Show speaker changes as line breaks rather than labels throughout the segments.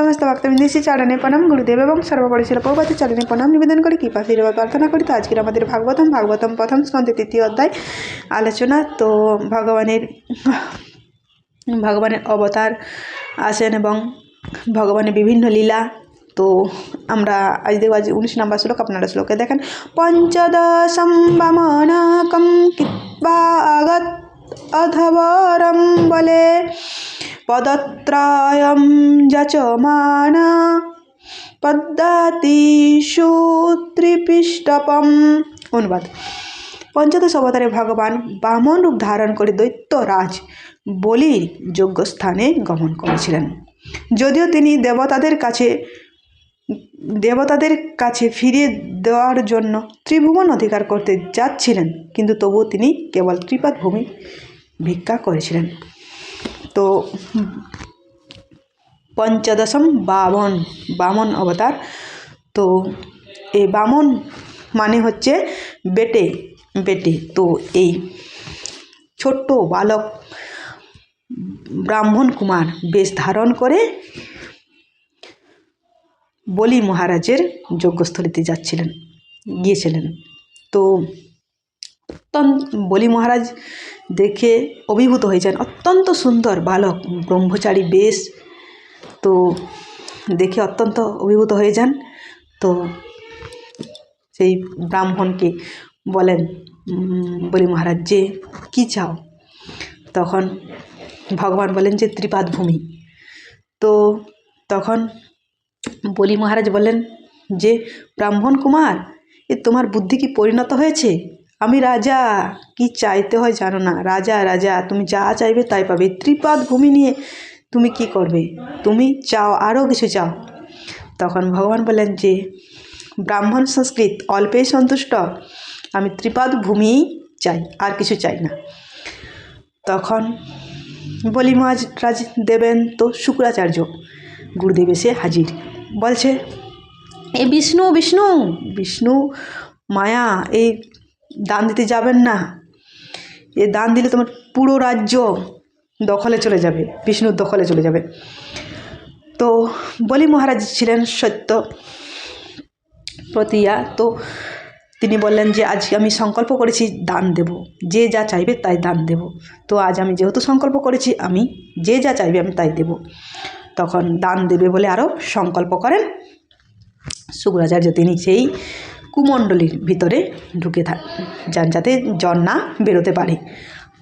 সমস্ত ভক্তবৃন্দের চরণে প্রণাম, গুরুদেব এবং সর্বোপরি শিল প্রভুপাদের চরণে প্রণাম নিবেদন করি, কৃপা আশীর্বাদ প্রার্থনা করি। তো আজকের আমাদের ভাগবতম প্রথম স্কন্ধে 3য় অধ্যায় আলোচনা। তো ভগবানের অবতার আসেন এবং ভগবানের বিভিন্ন লীলা। তো আমরা আজ দেখব 19 নম্বর শ্লোক। আপনারা শ্লোকে দেখেন, পঞ্চদশম বামনাকম কৃত্বা আগত অধবরম বলে পদত্রয়ম যচমানা পদ্মাতিষু ত্রিপিষ্টপম। অনুবাদ: পঞ্চদশ অবতারে ভগবান বামন রূপ ধারণ করে দৈত্যরাজ বলির যজ্ঞস্থানে গমন করেছিলেন। যদিও তিনি দেবতাদের কাছে ফিরিয়ে দেওয়ার জন্য ত্রিভুবন অধিকার করতে যাচ্ছিলেন, কিন্তু তবুও তিনি কেবল ত্রিপাদ ভূমি ভিক্ষা করেছিলেন। তো পঞ্চদশম বামন অবতার। তো এই বামন মানে হচ্ছে বেটে। তো এই ছোট্ট বালক ব্রাহ্মণ কুমার বেশ ধারণ করে বলি মহারাজের যজ্ঞস্থলীতে গিয়েছিলেন। তো বলি মহারাজ দেখে অভিভূত হয়েছেন। অত্যন্ত সুন্দর বালক, ব্রহ্মচারী বেশ। তো দেখে অত্যন্ত অভিভূত হয়ে যান। তো সেই ব্রাহ্মণকে বলেন বলি মহারাজ যে কী চাও? তখন ভগবান বলেন যে ত্রিপাদ ভূমি। তো তখন বলি মহারাজ বলেন যে ব্রাহ্মণ কুমার, এ তোমার বুদ্ধি কি পরিণত হয়েছে? আমি রাজা, কি চাইতে হয় জানো না? রাজা, তুমি যা চাইবে তাই পাবে। ত্রিপাদ ভূমি নিয়ে তুমি কি করবে? তুমি চাও, আরও কিছু চাও। তখন ভগবান বলেন যে ব্রাহ্মণ সংস্কৃত, অল্পেই সন্তুষ্ট, আমি ত্রিপাদ ভূমিই চাই, আর কিছু চাই না। তখন বলি মহারাজ দেবেন তো শুক্রাচার্য গুরুদেব এসে হাজির, বলছে এ বিষ্ণু মায়া, এই দান দিতে যাবেন না। এ দান দিলে তোমার পুরো রাজ্য দখলে চলে যাবে, বিষ্ণুর দখলে চলে যাবে। তো বলি মহারাজ ছিলেন সত্য প্রতিয়া। তো তিনি বললেন যে আজ আমি সংকল্প করেছি দান দেব, যে যা চাইবে তাই দান দেব। তো আজ আমি যেহেতু সংকল্প করেছি, আমি যে যা চাইবে আমি তাই দেব। তখন দান দেবে বলে আরও সংকল্প করেন শুক্রাচার্য। তিনি সেই কুমণ্ডলীর ভিতরে ঢুকে যান যাতে জল না বেরোতে পারে।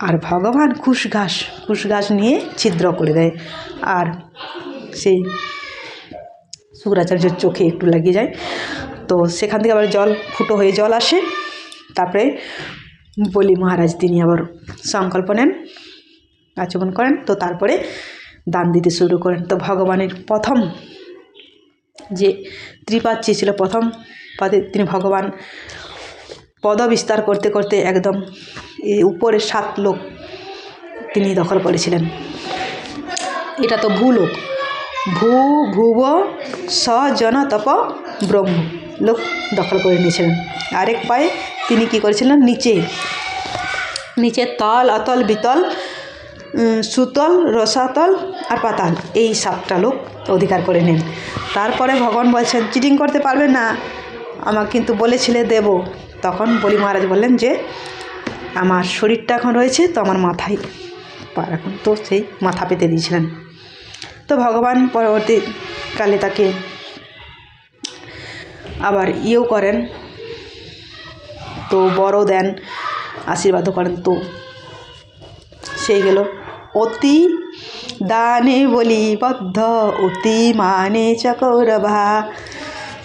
আর ভগবান কুশ ঘাস নিয়ে ছিদ্র করে দেয়, আর সেই শুক্রাচার্যের চোখে একটু লেগে যায়। তো সেখান থেকে আবার ফুটো হয়ে জল আসে। তারপরে বলি মহারাজ তিনি আবার সংকল্প নেন, আচমন করেন। তো তারপরে দান দিতে শুরু করেন। তো ভগবানের প্রথম যে ত্রিপাদ চেয়েছিল, প্রথম পাদে তিনি ভগবান পদ বিস্তার করতে করতে একদম এই উপরে 7 লোক তিনি দখল করেছিলেন। এটা তো ভূলোক, ভুব স জন তপ ব্রহ্ম লোক দখল করে নিয়েছিলেন। আরেক পায়ে তিনি কি করেছিলেন, নিচে তল, অতল, বিতল, সুতল, রসাতল আর পাতাল, এই 7টা লোক অধিকার করে নেন। তারপরে ভগবান বলছেন চিটিং করতে পারবে না, আমাকে কিন্তু বলেছিলে দেব। তখন বলি মহারাজ বললেন যে আমার শরীরটা এখন রয়েছে, তো আমার মাথায় পা রাখুন। তো সেই মাথা পেতে দিয়েছিলেন। তো ভগবান পরবর্তীকালে তাকে আবার করেন, তো বড় দেন, আশীর্বাদও করেন। তো সেই গেল অতি দানে বলিবদ্ধ অতি মানে চকৌরভা।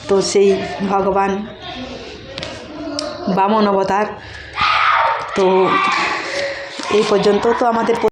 তো সেই ভগবান বামন অবতার। তো এই পর্যন্ত তো আমাদের